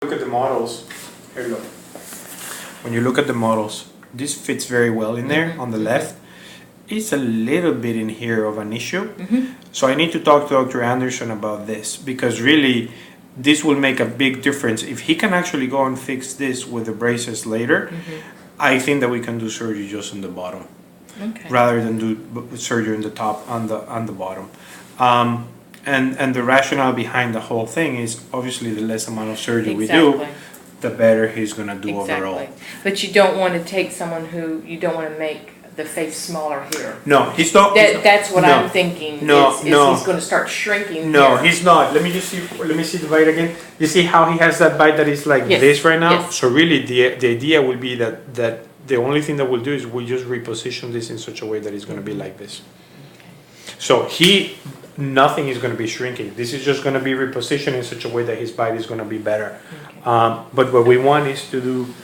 Look at the models. Here you go. When you look at the models, this fits very well in there on the left. It's a little bit in here of an issue. So I need to talk to Dr. Anderson about this because really this will make a big difference. If he can actually go and fix this with the braces later, I think that we can do surgery just on the bottom rather than do surgery on the top, on the bottom. And the rationale behind the whole thing is obviously the less amount of surgery we do, the better he's going to do overall. But you don't want to take someone who, you don't want to make the face smaller here. No, he's not. That's what I'm thinking. No, is he's going to start shrinking. No, here. he's not. Let me see the bite again. You see how he has that bite that is like this right now? Yes. So really the idea will be that the only thing that we'll do is we just reposition this in such a way that it's going to be like this. So nothing is going to be shrinking. This is just going to be repositioned in such a way that his bite is going to be better. But what we want is to do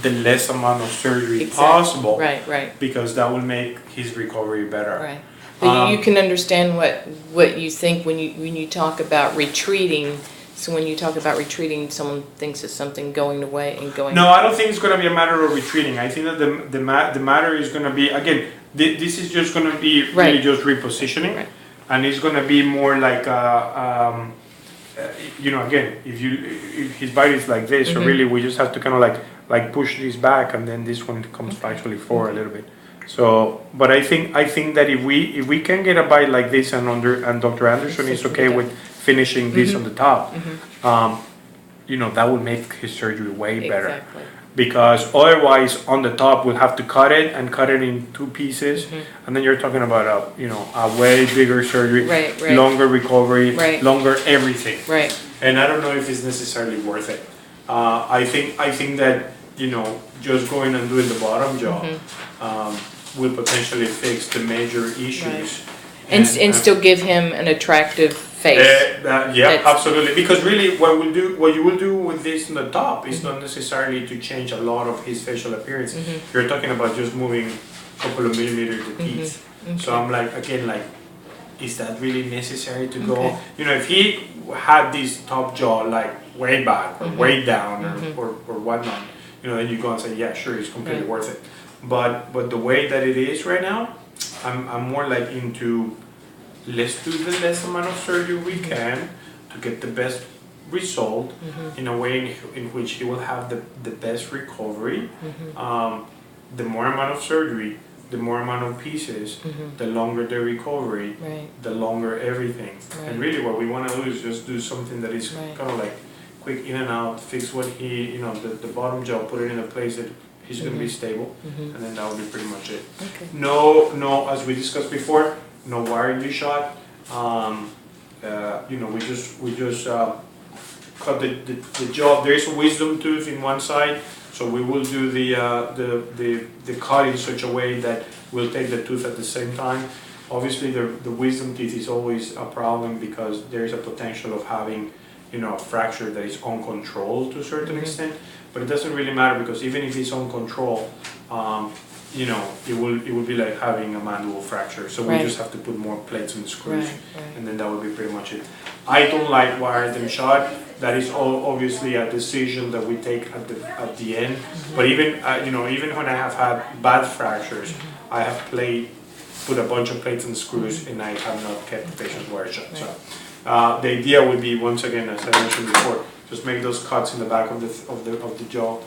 the less amount of surgery possible. Right. Because that will make his recovery better. Right. But you can understand what you think when you talk about retreating. So when you talk about retreating, someone thinks it's something going away and going. No, I don't think it's going to be a matter of retreating. I think that the matter is going to be, again, this is just going to be really just repositioning. Right. And it's going to be more like again, if his bite is like this, so really we just have to kind of like push this back, and then this one comes actually forward a little bit. So, but I think that if we can get a bite like this, and Dr. Anderson is okay with finishing this on the top, that would make his surgery way better. Exactly. Because otherwise, on the top, we'll have to cut it in two pieces, and then you're talking about a way bigger surgery, longer recovery, longer everything. Right. And I don't know if it's necessarily worth it. I think that just going and doing the bottom jaw will potentially fix the major issues, and still give him an attractive face. Absolutely. Because really, what you will do with this on the top is not necessarily to change a lot of his facial appearance. You're talking about just moving a couple of millimeters the teeth. So I'm is that really necessary to go? If he had this top jaw like way back or way down or whatnot, then you go and say, yeah, sure, it's completely worth it. But the way that it is right now, I'm more like into, let's do the less amount of surgery we can to get the best result in a way in which he will have the best recovery. The more amount of surgery, the more amount of pieces, the longer the recovery, the longer everything. And really what we want to do is just do something that is kind of like quick in and out, fix what he, the bottom jaw, put it in a place that he's going to be stable, and then that will be pretty much it. No, as we discussed before, no wire you shot. We just cut the jaw. There is a wisdom tooth in one side, so we will do the cut in such a way that we'll take the tooth at the same time. Obviously, the wisdom teeth is always a problem because there is a potential of having a fracture that is uncontrolled to a certain extent, but it doesn't really matter because even if it's uncontrolled, it will be like having a manual fracture. So we just have to put more plates and screws, and then that would be pretty much it. I don't like wire them shut. That is obviously a decision that we take at the end. But even even when I have had bad fractures, I have put a bunch of plates and screws, and I have not kept the patient's wire shut. So the idea would be, once again, as I mentioned before, just make those cuts in the back of the jaw.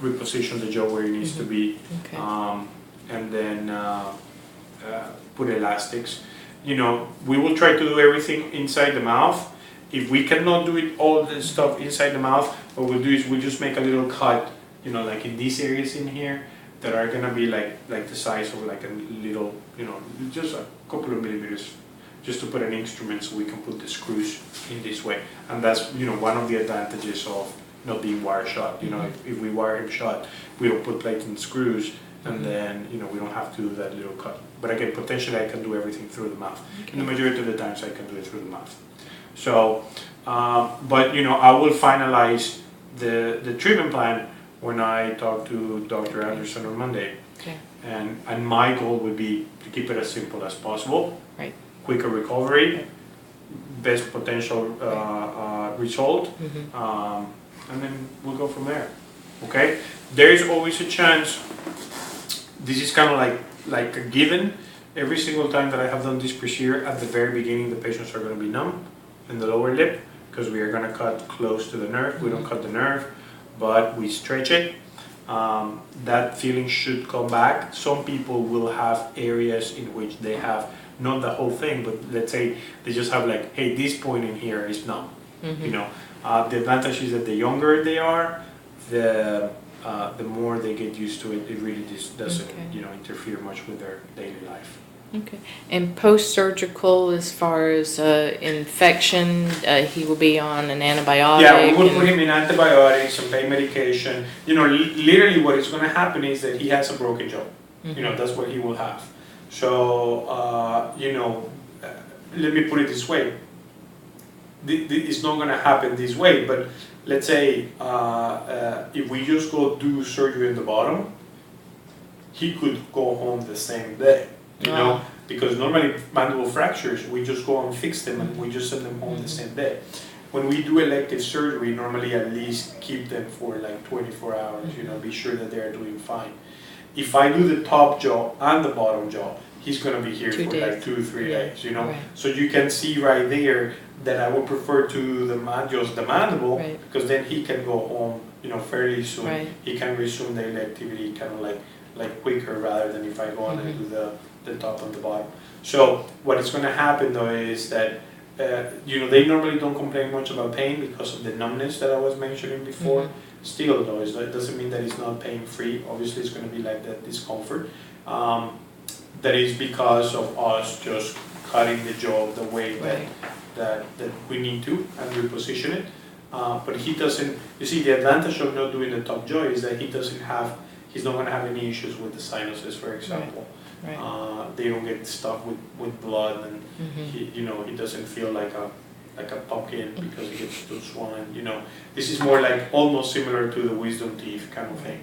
Reposition the jaw where it needs to be, and then put elastics. We will try to do everything inside the mouth. If we cannot do it all the stuff inside the mouth, what we'll do is we'll just make a little cut, like in these areas in here that are gonna be like the size of like a little, just a couple of millimeters, just to put an instrument so we can put the screws in this way. And that's one of the advantages of not being wire shut. If we wire him shut, we don't put plates and screws, and then we don't have to do that little cut. But again, potentially I can do everything through the mouth. And the majority of the times I can do it through the mouth. So, but I will finalize the treatment plan when I talk to Dr. Anderson on Monday. And my goal would be to keep it as simple as possible. Quicker recovery, best potential result, Mhm. and then we'll go from there. Okay? There is always a chance. This is kind of like a given. Every single time that I have done this procedure, at the very beginning, the patients are going to be numb in the lower lip because we are going to cut close to the nerve. We don't cut the nerve, but we stretch it. That feeling should come back. Some people will have areas in which they have not the whole thing, but let's say they just have like, hey, this point in here is numb. Mhm. You know, the advantage is that the younger they are, the more they get used to it. It really just doesn't, Okay. interfere much with their daily life. Okay. And post-surgical, as far as infection, he will be on an antibiotic? Yeah, we will and- put him in antibiotics and pain medication. Literally what is going to happen is that he has a broken jaw. Mhm. That's what he will have. So, let me put it this way. It's not going to happen this way, but let's say if we just go do surgery in the bottom, he could go home the same day, because normally mandible fractures, we just go and fix them and we just send them home the same day. When we do elective surgery, normally at least keep them for like 24 hours, be sure that they are doing fine. If I do the top jaw and the bottom jaw, he's going to be here 2 for days. like 2-3 days, Right. So you can see right there that I would prefer to just the mandible, Right. because then he can go home, fairly soon. Right. He can resume daily activity kind of like quicker rather than if I go on and do the top and the bottom. So what is going to happen though is that they normally don't complain much about pain because of the numbness that I was mentioning before. Still though, it doesn't mean that it's not pain free. Obviously it's going to be like that discomfort. That is because of us just cutting the jaw the way Right. that we need to and reposition it. But he doesn't, you see, the advantage of not doing the top jaw is that he's not going to have any issues with the sinuses, for example. Right. They don't get stuck with blood, and Mhm. he doesn't feel like a pumpkin because he gets too swollen. This is more like almost similar to the wisdom teeth kind of thing.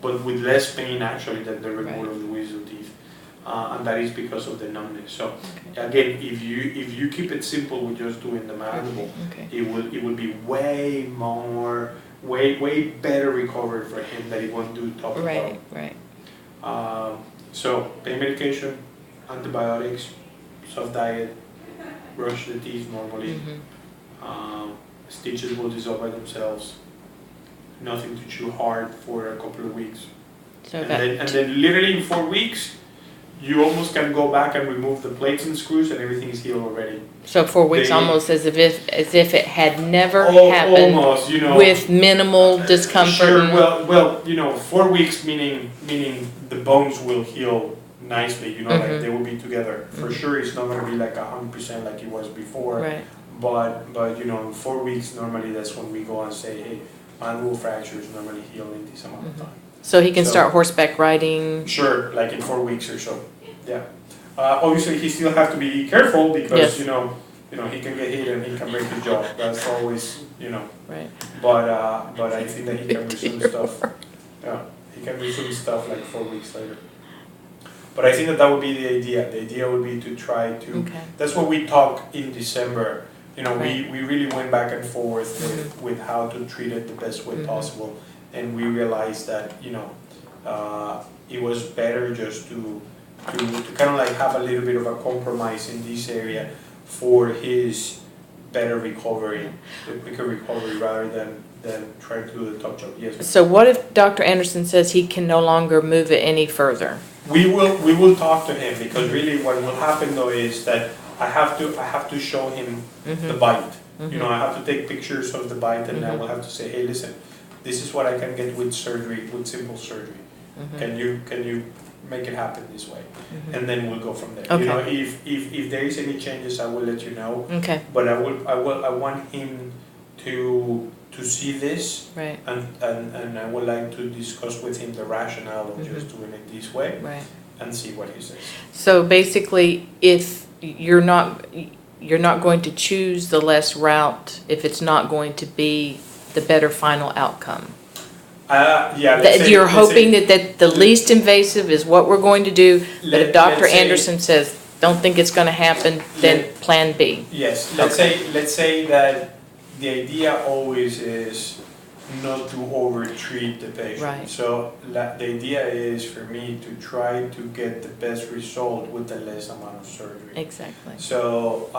But with less pain actually than the removal Right. of the wisdom teeth, and that is because of the numbness. So again, if you keep it simple with just doing the mandible, Okay. it will be way better recovered for him than it won't do top to bottom. Right. So pain medication, antibiotics, soft diet, brush the teeth normally. Mhm. Stitches will dissolve by themselves. Nothing to chew hard for a couple of weeks. So And then literally in 4 weeks, you almost can go back and remove the plates and screws and everything is healed already. So 4 weeks, They- almost as if it had never happened, Almost, with minimal discomfort. Sure, and- well, 4 weeks meaning the bones will heal nicely, like they will be together. For sure, it's not going to be like 100% like it was before. Right. But in 4 weeks, normally that's when we go and say, hey, mandible fractures normally heal in this amount of time. So he can So- start horseback riding. Sure, like in 4 weeks or so. Yeah. Obviously, he still have to be careful because Yes. he can get hit and he can break his jaw. That's always Right. But I think that he can resume stuff. Yeah, he can resume stuff like 4 weeks later. But I think that would be the idea. The idea would be to try to. Okay. That's what we talked in December. Right. We really went back and forth with how to treat it the best way possible, and we realized that it was better just to kind of like have a little bit of a compromise in this area for his better recovery, the quicker recovery, rather than trying to do the top job. Yes. So what if Dr. Anderson says he can no longer move it any further? We will talk to him because really what will happen though is that I have to show him the bite. I have to take pictures of the bite and I will have to say, hey, listen, this is what I can get with surgery, with simple surgery. Can you make it happen this way? And then we'll go from there. Okay. If there is any changes, I will let you know. Okay. But I want him to see this, Right. and I would like to discuss with him the rationale of just doing it this way, Right. and see what he says. So basically, if you're not going to choose the less route if it's not going to be the better final outcome. Yeah. That you're hoping that the least invasive is what we're going to do, but if Let's Dr. say- Anderson says don't think it's gonna happen, then plan B. Yes, Okay. let's say that the idea always is not to over-treat the patient. Right. So the idea is for me to try to get the best result with the less amount of surgery. Exactly. So,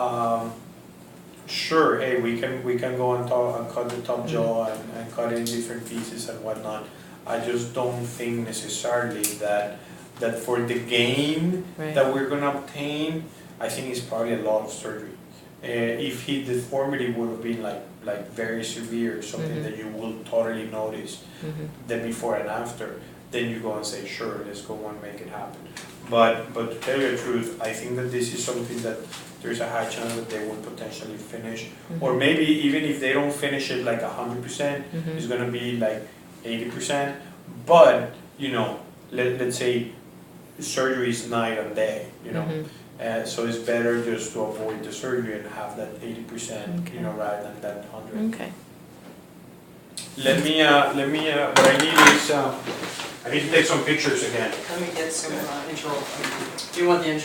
sure, hey, we can go and cut the top jaw and cut it in different pieces and whatnot. I just don't think necessarily that for the gain Right. that we're gonna obtain, I think it's probably a lot of surgery. If his deformity would have been like very severe, something Mhm. that you will totally notice Mhm. the before and after, then you go and say, sure, let's go and make it happen. But to tell you the truth, I think that this is something that there's a high chance that they will potentially finish. Or maybe even if they don't finish it like 100%, Mhm. it's gonna be like 80%. But, you know, let's say surgery is night and day, you know. Mhm. So it's better just to avoid the surgery and have that 80%, Okay. you know, rather than that 100. Okay. Let me, what I need is, I need to take some pictures again. Let me get some intro. Do you want the intro?